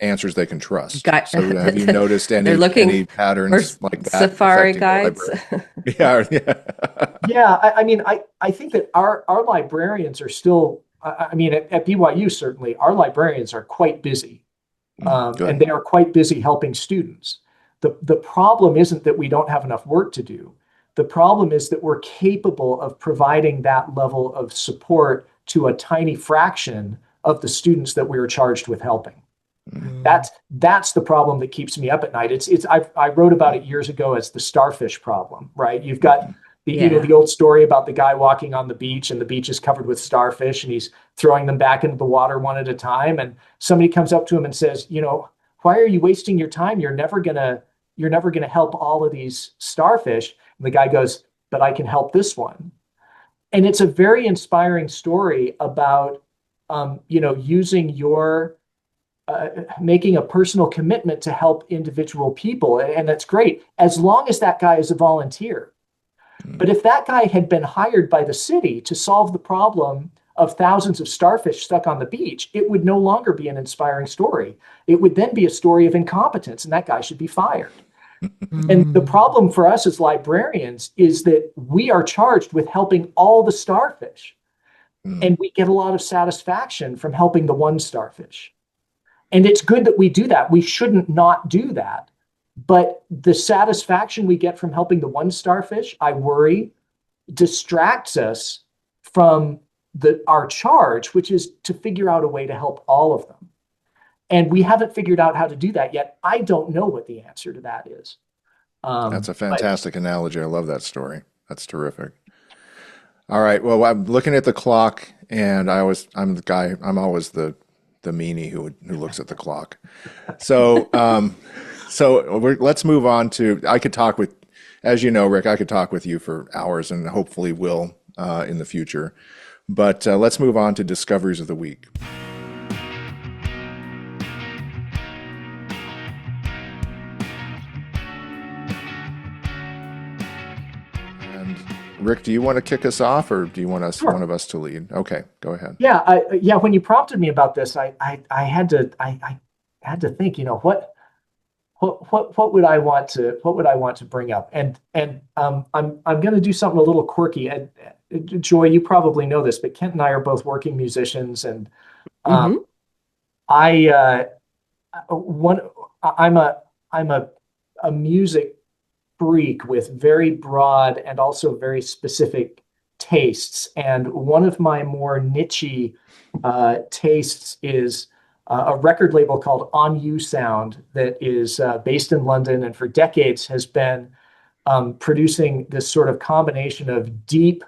answers they can trust. Guy, So have you noticed they're looking any for patterns like that safari affecting the guides. library? Yeah, yeah. Yeah, I mean, I think that our librarians are still, I mean, at BYU, certainly, our librarians are quite busy, and Good. they are quite busy helping students. The problem isn't that we don't have enough work to do. The problem is that we're capable of providing that level of support to a tiny fraction of the students that we are charged with helping. Mm. That's the problem that keeps me up at night. I wrote about it years ago as the starfish problem, right? You've got Mhm. Yeah. the old story about the guy walking on the beach and the beach is covered with starfish and he's throwing them back into the water one at a time. And somebody comes up to him and says, why are you wasting your time? You're never gonna help all of these starfish. And the guy goes, but I can help this one. And it's a very inspiring story about using your making a personal commitment to help individual people. And that's great, as long as that guy is a volunteer. But if that guy had been hired by the city to solve the problem of thousands of starfish stuck on the beach, it would no longer be an inspiring story. It would then be a story of incompetence, and that guy should be fired. And the Mm. problem for us as librarians is that we are charged with helping all the starfish, Mm. and we get a lot of satisfaction from helping the one starfish. And it's good that we do that. We shouldn't not do that. But the satisfaction we get from helping the one starfish, I worry, distracts us from our charge, which is to figure out a way to help all of them. And we haven't figured out how to do that yet. I don't know what the answer to that is. That's a But fantastic analogy. I love that story. That's terrific. All right. Well, I'm looking at the clock, and I'm the guy. I'm always the meanie who looks at the clock. So let's move on to. I could talk with, as you know, Rick. I could talk with you for hours, and hopefully will in the future. But let's move on to discoveries of the week. And Rick, do you want to kick us off, or do you want Sure. one of us to lead? Okay, go ahead. Yeah. When you prompted me about this, I had to think, what would I want to bring up? And I'm going to do something a little quirky. And Joy, you probably know this, but Kent and I are both working musicians, and um, Hmm. I one I'm a music freak with very broad and also very specific tastes. And one of my more nichey tastes is a record label called On You Sound that is based in London and for decades has been producing this sort of combination of deep,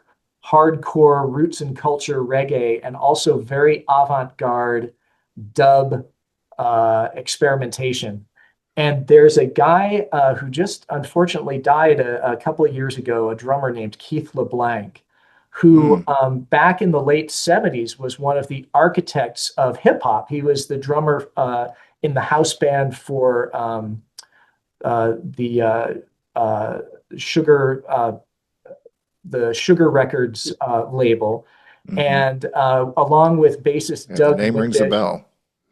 hardcore roots and culture reggae and also very avant-garde dub experimentation. And there's a guy who just unfortunately died a couple of years ago, a drummer named Keith LeBlanc, who Mm, back in the late 70s was one of the architects of hip hop. He was the drummer in the house band for the uh, Sugar the Sugar Records label, hmm. and along with bassist Yeah, the Doug name rings a Wimbish. bell.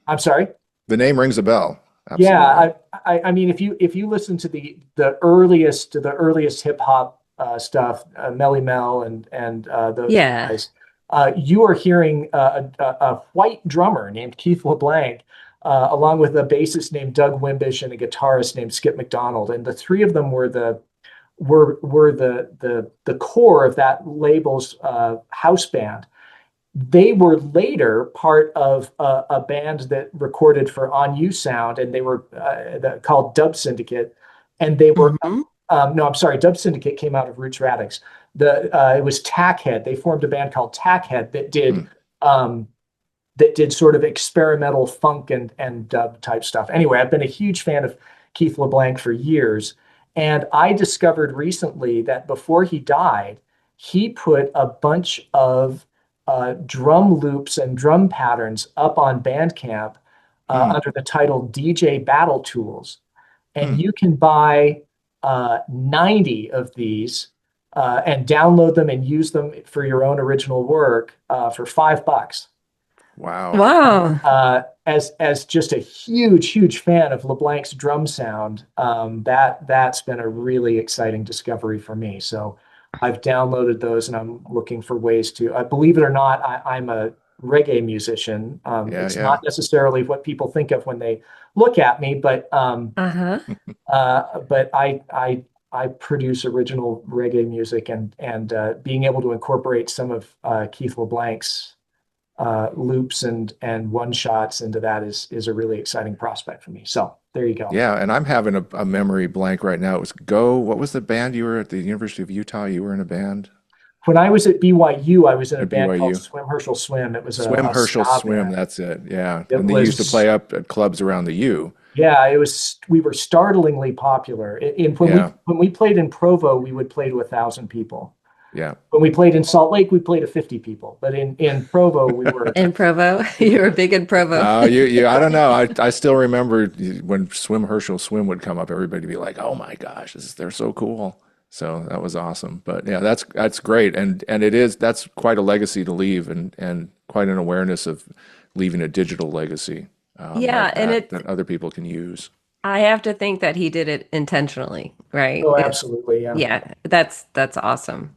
I'm sorry. The name rings a bell. Absolutely. Yeah, I mean, if you listen to the earliest hip hop stuff, Melly Mel and those Yeah. guys, you are hearing a white drummer named Keith LeBlanc, along with a bassist named Doug Wimbish and a guitarist named Skip McDonald, and the three of them were the core of that label's house band. They were later part of a band that recorded for On You Sound, and they were called Dub Syndicate. And they were Hmm. no, I'm sorry, Dub Syndicate came out of Roots Radix. It was Tackhead. They formed a band called Tackhead Mm. um, that did sort of experimental funk and dub type stuff. Anyway, I've been a huge fan of Keith LeBlanc for years, and I discovered recently that before he died, he put a bunch of drum loops and drum patterns up on Bandcamp Mm. under the title DJ Battle Tools, and Hmm. you can buy 90 of these and download them and use them for your own original work for $5. Wow. Wow. As just a huge fan of LeBlanc's drum sound, that's been a really exciting discovery for me. So I've downloaded those, and I'm looking for ways to. Believe it or not, I'm a reggae musician. Yeah, It's yeah. not necessarily what people think of when they look at me, Uh-huh. but I produce original reggae music, and being able to incorporate some of Keith LeBlanc's loops and one shots into that is a really exciting prospect for me. So there you go. Yeah, and I'm having a memory blank right now. It was what was the band you were at the University of Utah? You were in a band When I was at BYU, I was in a at band called BYU? Swim Herschel Swim. It was Swim, a Herschel, ska Swim, band. that's it. Yeah. It And they used to was play up at clubs around the U. Yeah, it was. We were startlingly popular. When we Yeah. played in Provo, we would play to 1,000 people. Yeah. When we played in Salt Lake, we played to 50 people. But in Provo, we were. In Provo. You were big in Provo. No, I don't know. I still remember when Swim, Herschel, Swim would come up, everybody would be like, "Oh my gosh, they're so cool." So that was awesome. But yeah, that's great. And that's quite a legacy to leave, and quite an awareness of leaving a digital legacy Yeah, like and that other people can use. I have to think that he did it intentionally, right? Oh, absolutely, yeah. Yeah, that's awesome.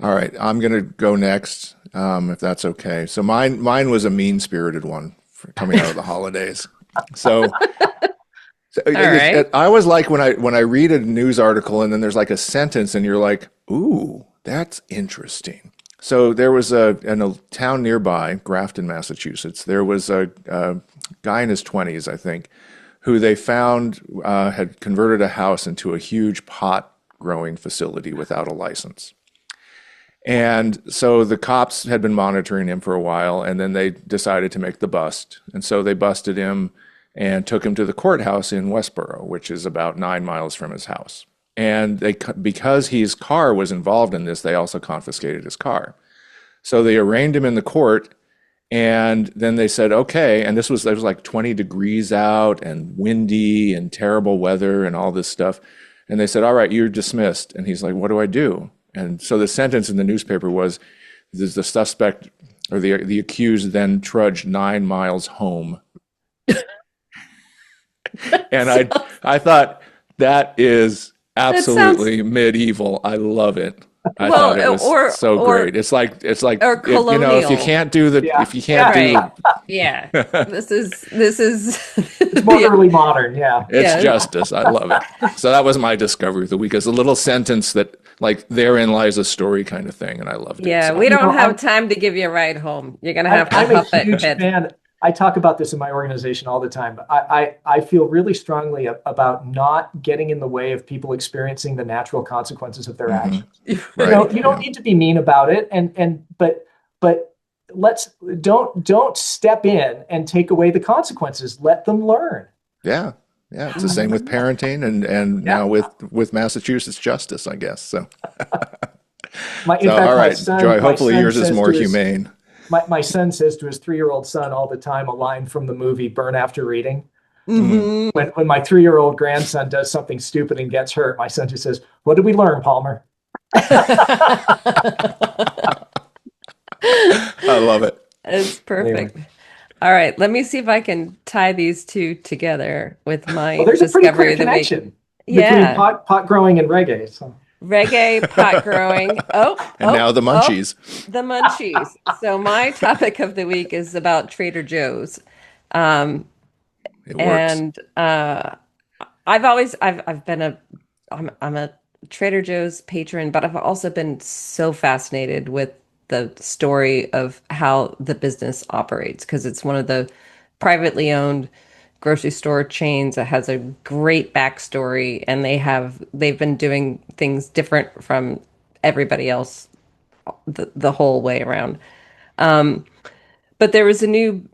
All right, I'm gonna go next, if that's okay. So mine was a mean-spirited one for coming out of the holidays. So, All right. I always like when I read a news article and then there's like a sentence and you're like, "Ooh, that's interesting." So there was in a town nearby, Grafton, Massachusetts. There was a guy in his 20s, I think, who they found had converted a house into a huge pot growing facility without a license. And so the cops had been monitoring him for a while, and then they decided to make the bust. And so they busted him and took him to the courthouse in Westboro, which is about 9 miles from his house. And because his car was involved in this, they also confiscated his car. So they arraigned him in the court, and then they said, okay, and there was like 20 degrees out and windy and terrible weather and all this stuff. And they said, all right, you're dismissed. And he's like, what do I do? And so the sentence in the newspaper was, the suspect or the accused then trudged 9 miles home. And I thought that is absolutely medieval. I love it. I thought it was so great. It's like or colonial. If you can't do Yeah. Yeah. This is It's more early modern. Yeah. it's justice. I love it. So that was my discovery of the week. It's a little sentence that like therein lies a story kind of thing, and I loved it. Yeah, So. we don't have time to give you a ride home. You're gonna have to I'm a huff it. huge fan. I talk about this in my organization all the time, but I feel really strongly about not getting in the way of people experiencing the natural consequences of their actions. Right. You don't need to be mean about it, but don't step in and take away the consequences. Let them learn. Yeah. Yeah. It's the same with parenting and now with Massachusetts justice, I guess. So, all right, Joy, hopefully yours is more humane. My son says to his 3-year-old son all the time a line from the movie Burn After Reading. Mm-hmm. When my 3-year-old grandson does something stupid and gets hurt, my son just says, "What did we learn, Palmer?" I love it. It's perfect. Anyway. All right, let me see if I can tie these two together with my There's a pretty discovery clear of the week. connection Yeah, between pot growing and reggae. So. reggae, pot growing. And now the munchies. The munchies. So my topic of the week is about Trader Joe's. It works. And I'm a Trader Joe's patron, but I've also been so fascinated with the story of how the business operates because it's one of the privately owned grocery store chains that has a great backstory, and they've been doing things different from everybody else the whole way around. But there was a new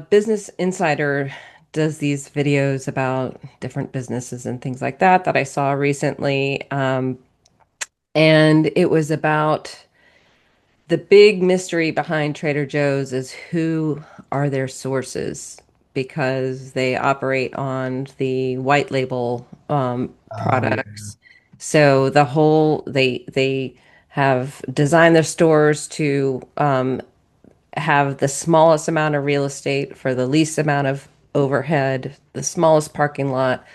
Business Insider does these videos about different businesses and things like that I saw recently. And it was about the big mystery behind Trader Joe's is who are their sources because they operate on the white label products. So they have designed their stores to have the smallest amount of real estate for the least amount of overhead, the smallest parking lot.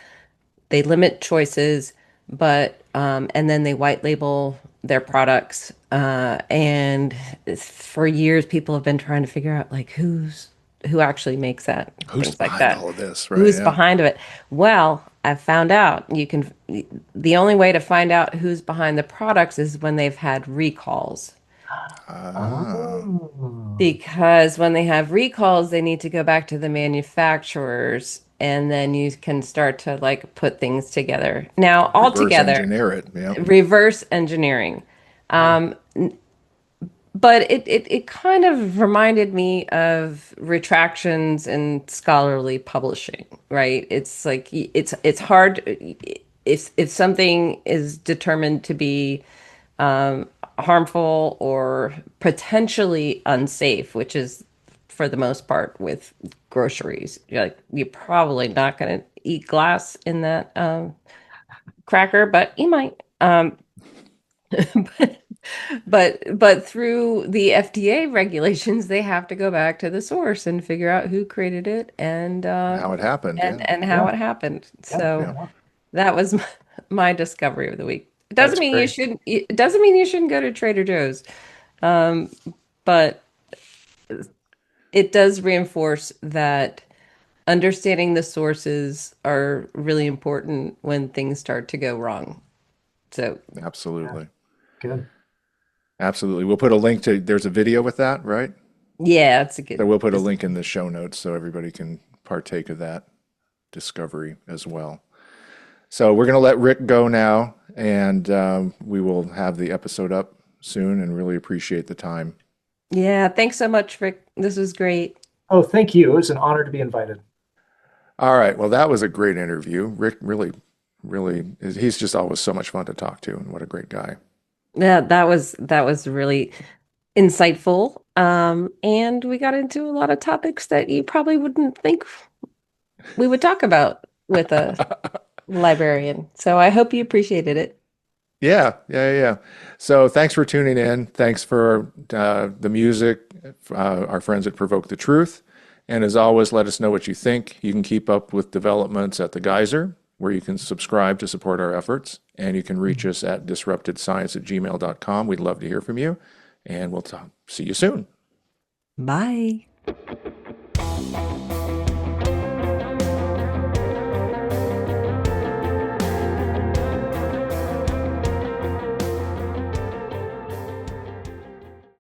They limit choices, but and then they white label their products. And for years, people have been trying to figure out like who actually makes that, Who's things like behind that. all of this, right? Who's Yeah. behind it? Well, I found out the only way to find out who's behind the products is when they've had recalls. Because when they have recalls, they need to go back to the manufacturers and then you can start to like put things together. Now, all Reverse together, engineer it. Yeah. reverse engineering. But it kind of reminded me of retractions in scholarly publishing, right? It's like it's hard if something is determined to be harmful or potentially unsafe, which is for the most part with groceries. You're probably not going to eat glass in that cracker, but you might. But through the FDA regulations, they have to go back to the source and figure out who created it and How it happened. and how it happened. So Yeah. that was my discovery of the week. It doesn't That's mean great. it doesn't mean you shouldn't go to Trader Joe's, but it does reinforce that understanding the sources are really important when things start to go wrong. So Absolutely. Good. Absolutely. We'll put a link to, there's a video with that, right? yeah, it's a So good. we'll put a link in the show notes so everybody can partake of that discovery as well. So we're going to let Rick go now, and we will have the episode up soon and really appreciate the time. Yeah, thanks so much, Rick. This was great. Oh, thank you. It was an honor to be invited. All right. Well, that was a great interview. Rick really, he's just always so much fun to talk to, and what a great guy. Yeah, that was really insightful. And we got into a lot of topics that you probably wouldn't think we would talk about with a librarian. So I hope you appreciated it. Yeah. So thanks for tuning in. Thanks for the music, our friends at Provoke the Truth. And as always, let us know what you think. You can keep up with developments at the Geyser, where you can subscribe to support our efforts. And you can reach us at disruptedscience@gmail.com. We'd love to hear from you. And we'll see you soon. Bye.